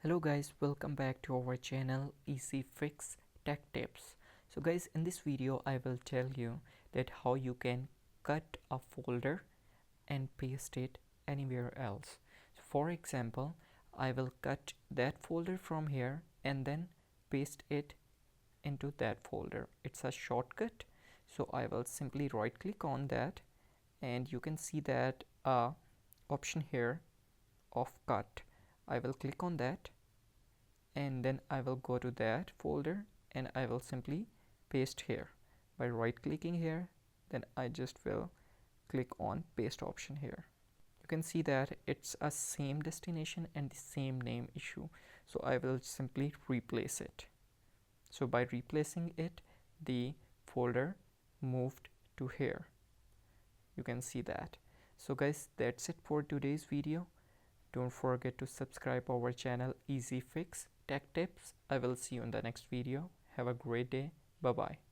Hello guys, welcome back to our channel Easy Fix Tech Tips. So guys, in this video I will tell you that how you can cut a folder and paste it anywhere else. So for example, I will cut that folder from here and then paste it into that folder. It's a shortcut, so I will simply right click on that and you can see that option here of cut. I will click on that and then I will go to that folder and I will simply paste here by right clicking here. Then I just will click on paste option here. You can see that it's a same destination and the same name issue, so I will simply replace it. So by replacing it, the folder moved to here. You can see that. So guys, that's it for today's video. Don't forget to subscribe our channel Easy Fix Tech Tips. I will see you in the next video. Have a great day. Bye bye.